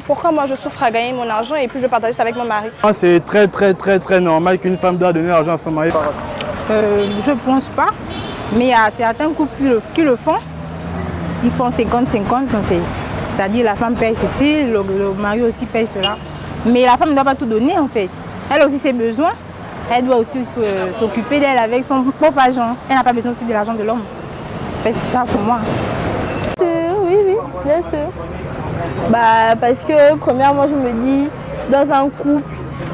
Pourquoi moi je souffre à gagner mon argent et puis je partage ça avec mon mari? C'est très normal qu'une femme doit donner l'argent à son mari. Je pense pas, mais il y a certains couples qui le font. Ils font 50-50 en fait. C'est-à-dire la femme paye ceci, le mari aussi paye cela. Mais la femme ne doit pas tout donner en fait. Elle a aussi ses besoins. Elle doit aussi s'occuper d'elle avec son propre argent. Elle n'a pas besoin aussi de l'argent de l'homme. En fait, c'est ça pour moi. Oui, bien sûr. Parce que, premièrement, je me dis, dans un couple,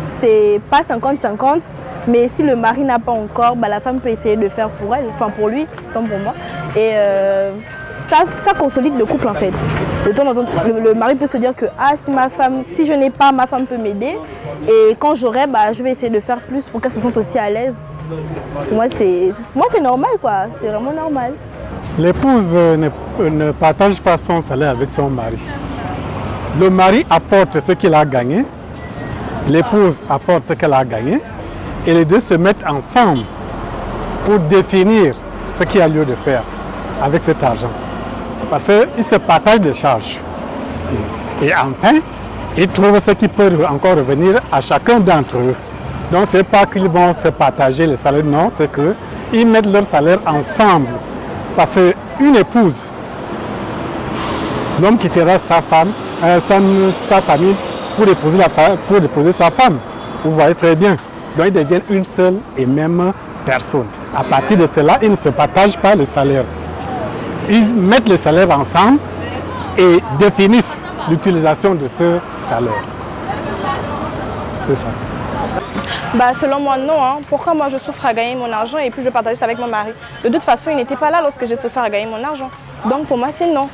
c'est pas 50-50, mais si le mari n'a pas encore, la femme peut essayer de faire pour elle, enfin pour lui, tant pour moi. Et ça consolide le couple en fait. De temps en temps, le mari peut se dire que si je n'ai pas, ma femme peut m'aider. Et quand j'aurai, je vais essayer de faire plus pour qu'elle se sente aussi à l'aise. Moi, c'est normal quoi, c'est vraiment normal. L'épouse ne partage pas son salaire avec son mari. Le mari apporte ce qu'il a gagné, l'épouse apporte ce qu'elle a gagné, et les deux se mettent ensemble pour définir ce qu'il y a lieu de faire avec cet argent. Parce qu'ils se partagent des charges. Et enfin, ils trouvent ce qui peut encore revenir à chacun d'entre eux. Donc ce n'est pas qu'ils vont se partager le salaire, non, c'est qu'ils mettent leur salaire ensemble. Parce qu'une épouse, l'homme quittera sa femme, sa famille pour épouser sa femme. Vous voyez très bien. Donc ils deviennent une seule et même personne. À partir de cela, ils ne se partagent pas le salaire. Ils mettent le salaire ensemble et définissent l'utilisation de ce salaire. C'est ça. Selon moi, non. Pourquoi moi je souffre à gagner mon argent et puis je partage ça avec mon mari? De toute façon, il n'était pas là lorsque j'ai souffert à gagner mon argent. Donc pour moi, c'est non.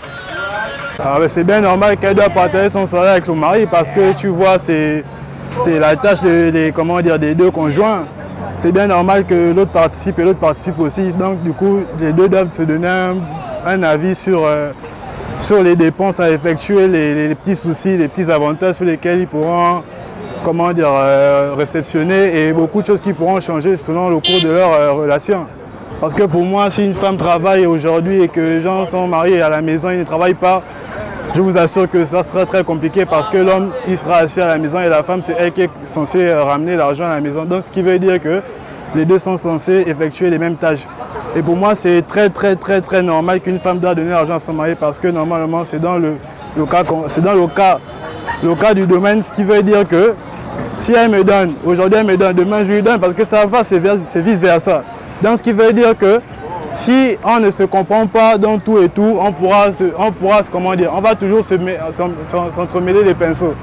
C'est bien normal qu'elle doit partager son salaire avec son mari parce que tu vois, c'est la tâche des deux conjoints. C'est bien normal que l'autre participe et l'autre participe aussi. Donc du coup, les deux doivent se donner un avis sur les dépenses à effectuer, les petits soucis, les petits avantages sur lesquels ils pourront réceptionner et beaucoup de choses qui pourront changer selon le cours de leur relation. Parce que pour moi, si une femme travaille aujourd'hui et que les gens sont mariés à la maison, ils ne travaillent pas, je vous assure que ça sera très compliqué parce que l'homme, il sera assis à la maison et la femme, c'est elle qui est censée ramener l'argent à la maison. Donc ce qui veut dire que les deux sont censés effectuer les mêmes tâches. Et pour moi, c'est très normal qu'une femme doit donner l'argent à son mari parce que normalement, c'est dans le cas du domaine, ce qui veut dire que si elle me donne, aujourd'hui elle me donne, demain je lui donne parce que ça va, c'est vice versa. Donc ce qui veut dire que si on ne se comprend pas dans tout et tout, on va toujours s'entremêler les pinceaux.